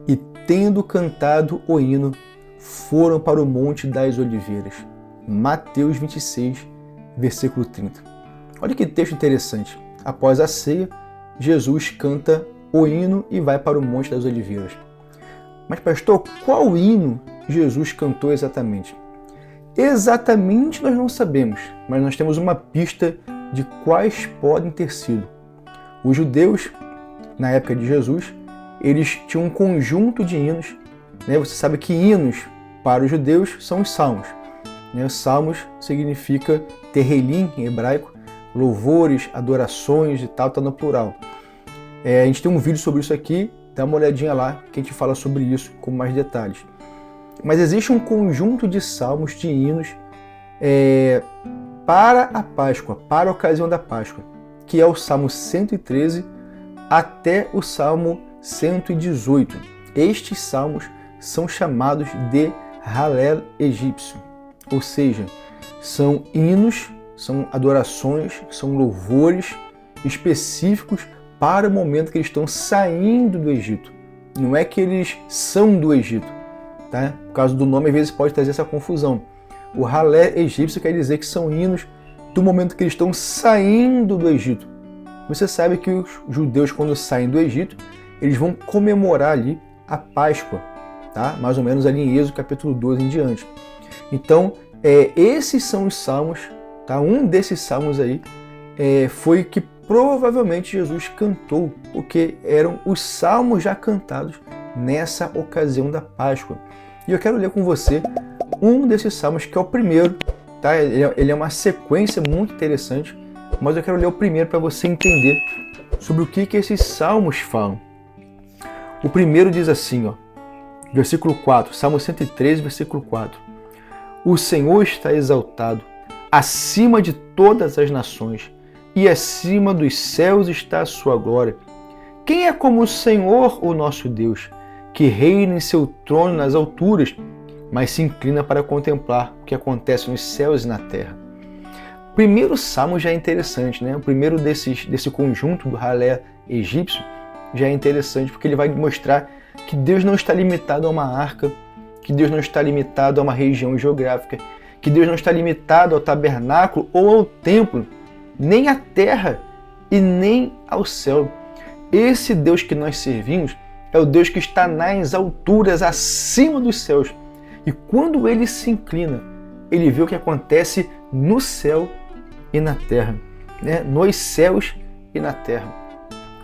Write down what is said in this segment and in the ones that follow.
e, tendo cantado o hino, foram para o Monte das Oliveiras. Mateus 26, versículo 30. Olha que texto interessante. Após a ceia, Jesus canta o hino e vai para o Monte das Oliveiras. Mas, pastor, qual hino Jesus cantou exatamente? Exatamente nós não sabemos, mas nós temos uma pista de quais podem ter sido. Os judeus, na época de Jesus, eles tinham um conjunto de hinos. Você sabe que hinos para os judeus são os salmos. Salmos significa terrelim em hebraico, louvores, adorações e tal, está no plural. A gente tem um vídeo sobre isso aqui, dá uma olhadinha lá que a gente fala sobre isso com mais detalhes. Mas existe um conjunto de salmos, de hinos para a Páscoa, para a ocasião da Páscoa, que é o Salmo 113 até o Salmo 118. Estes salmos são chamados de Halel egípcio, ou seja, são hinos, são adorações, são louvores específicos para o momento que eles estão saindo do Egito. Não é que eles são do Egito, tá? Por causa do nome, às vezes pode trazer essa confusão. O Halel egípcio quer dizer que são hinos do momento que eles estão saindo do Egito. Você sabe que os judeus, quando saem do Egito, eles vão comemorar ali a Páscoa, tá? Mais ou menos ali em Êxodo capítulo 12 em diante. Então, esses são os salmos, tá? Um desses salmos aí foi que provavelmente Jesus cantou, porque eram os salmos já cantados nessa ocasião da Páscoa. E eu quero ler com você um desses salmos, que é o primeiro, tá? Ele é uma sequência muito interessante, mas eu quero ler o primeiro para você entender sobre o que esses salmos falam. O primeiro diz assim, versículo 4, Salmo 113, versículo 4. O Senhor está exaltado acima de todas as nações, e acima dos céus está a sua glória. Quem é como o Senhor, o nosso Deus, que reina em seu trono nas alturas, mas se inclina para contemplar o que acontece nos céus e na terra? O primeiro salmo já é interessante, né? O primeiro desse conjunto do Halel egípcio já é interessante, porque ele vai mostrar que Deus não está limitado a uma arca, que Deus não está limitado a uma região geográfica, que Deus não está limitado ao tabernáculo ou ao templo, nem à terra e nem ao céu. Esse Deus que nós servimos é o Deus que está nas alturas, acima dos céus. E quando ele se inclina, ele vê o que acontece no céu e na terra, né? Nos céus e na terra.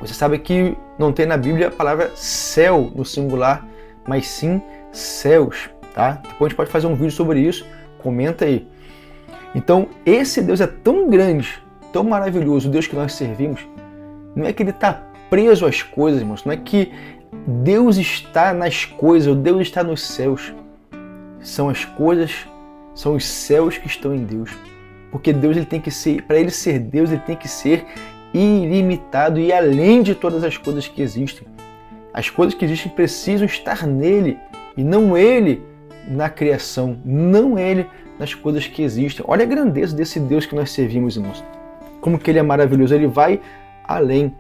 Você sabe que não tem na Bíblia a palavra céu no singular, mas sim céus, tá? Depois a gente pode fazer um vídeo sobre isso, comenta aí. Então, esse Deus é tão grande, tão maravilhoso, o Deus que nós servimos, não é que ele está preso às coisas, irmãos, não é que Deus está nas coisas, ou Deus está nos céus. São as coisas, são os céus que estão em Deus. Porque Deus, ele tem que ser, para ele ser Deus, ele tem que ser ilimitado e além de todas as coisas que existem. As coisas que existem precisam estar nele e não ele na criação, não ele nas coisas que existem. Olha a grandeza desse Deus que nós servimos, irmãos. Como que ele é maravilhoso, ele vai além.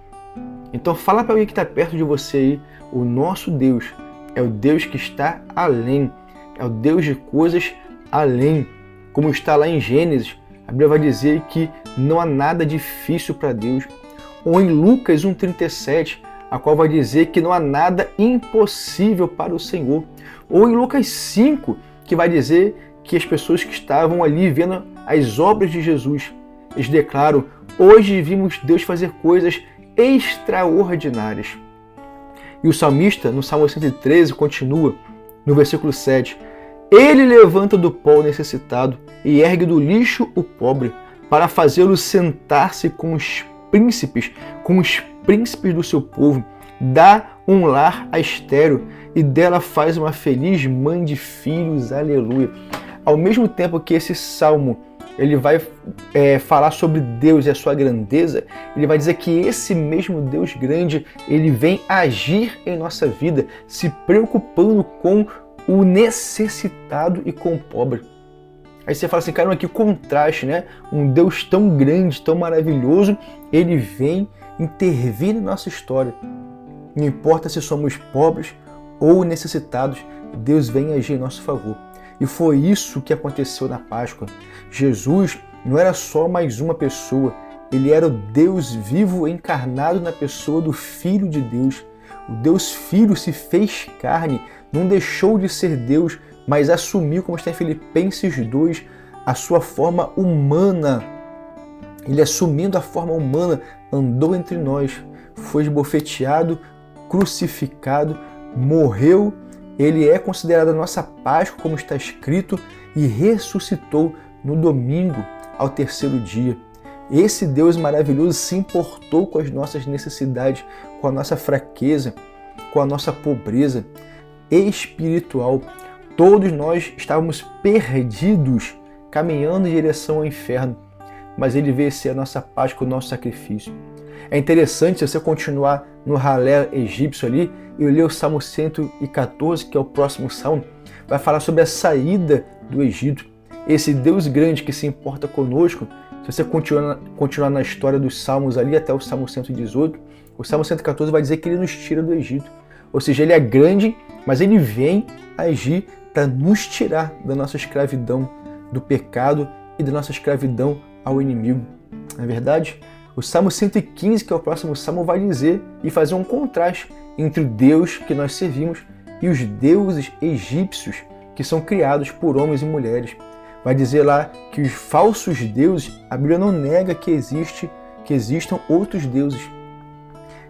Então fala para alguém que está perto de você aí, o nosso Deus é o Deus que está além, é o Deus de coisas além. Como está lá em Gênesis, a Bíblia vai dizer que não há nada difícil para Deus. Ou em Lucas 1,37, a qual vai dizer que não há nada impossível para o Senhor. Ou em Lucas 5, que vai dizer que as pessoas que estavam ali vendo as obras de Jesus, eles declaram: hoje vimos Deus fazer coisas extraordinárias. E o salmista, no Salmo 113, continua no versículo 7. Ele levanta do pó o necessitado e ergue do lixo o pobre, para fazê-lo sentar-se com os príncipes do seu povo. Dá um lar a estéril e dela faz uma feliz mãe de filhos. Aleluia. Ao mesmo tempo que esse salmo ele vai falar sobre Deus e a sua grandeza, ele vai dizer que esse mesmo Deus grande, ele vem agir em nossa vida, se preocupando com o necessitado e com o pobre. Aí você fala assim, cara, que contraste, né? Um Deus tão grande, tão maravilhoso, ele vem intervir na nossa história. Não importa se somos pobres ou necessitados, Deus vem agir em nosso favor. E foi isso que aconteceu na Páscoa. Jesus não era só mais uma pessoa, ele era o Deus vivo encarnado na pessoa do Filho de Deus. O Deus Filho se fez carne, não deixou de ser Deus, mas assumiu, como está em Filipenses 2, a sua forma humana. Ele, assumindo a forma humana, andou entre nós, foi esbofeteado, crucificado, morreu. Ele é considerado a nossa Páscoa, como está escrito, e ressuscitou no domingo, ao terceiro dia. Esse Deus maravilhoso se importou com as nossas necessidades, com a nossa fraqueza, com a nossa pobreza espiritual. Todos nós estávamos perdidos, caminhando em direção ao inferno, mas ele veio ser a nossa Páscoa, o nosso sacrifício. É interessante, se você continuar no ralé egípcio ali, e ler o Salmo 114, que é o próximo salmo, vai falar sobre a saída do Egito. Esse Deus grande que se importa conosco, se você continuar na história dos salmos ali, até o Salmo 118, o Salmo 114 vai dizer que ele nos tira do Egito. Ou seja, ele é grande, mas ele vem agir para nos tirar da nossa escravidão, do pecado e da nossa escravidão ao inimigo. Não é verdade? O Salmo 115, que é o próximo salmo, vai dizer e fazer um contraste entre o Deus que nós servimos e os deuses egípcios que são criados por homens e mulheres. Vai dizer lá que os falsos deuses, a Bíblia não nega que existam outros deuses.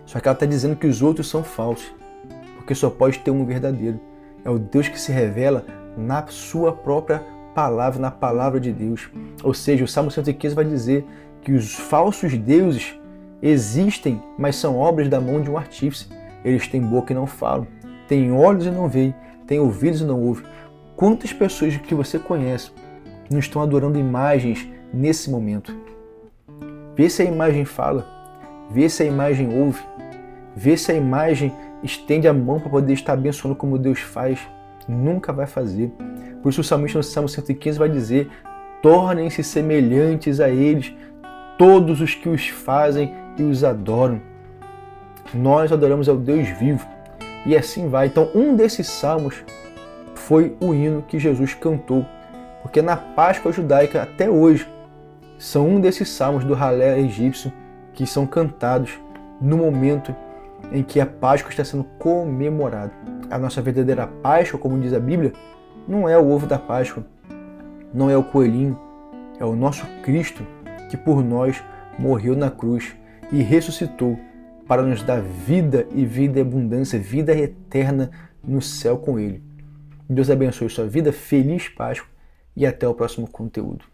Só que ela está dizendo que os outros são falsos, porque só pode ter um verdadeiro. É o Deus que se revela na sua própria palavra, na palavra de Deus. Ou seja, o Salmo 115 vai dizer que os falsos deuses existem, mas são obras da mão de um artífice. Eles têm boca e não falam, têm olhos e não veem, têm ouvidos e não ouvem. Quantas pessoas que você conhece não estão adorando imagens nesse momento? Vê se a imagem fala, vê se a imagem ouve, vê se a imagem estende a mão para poder estar abençoando como Deus faz. Nunca vai fazer. Por isso o salmista no Salmo 115 vai dizer: tornem-se semelhantes a eles todos os que os fazem e os adoram. Nós adoramos ao Deus vivo. E assim vai. Então, um desses salmos foi o hino que Jesus cantou. Porque na Páscoa judaica, até hoje, são um desses salmos do ralé egípcio que são cantados no momento em que a Páscoa está sendo comemorada. A nossa verdadeira Páscoa, como diz a Bíblia, não é o ovo da Páscoa, não é o coelhinho, é o nosso Cristo que por nós morreu na cruz e ressuscitou para nos dar vida e vida e abundância, vida eterna no céu com Ele. Deus abençoe sua vida, feliz Páscoa e até o próximo conteúdo.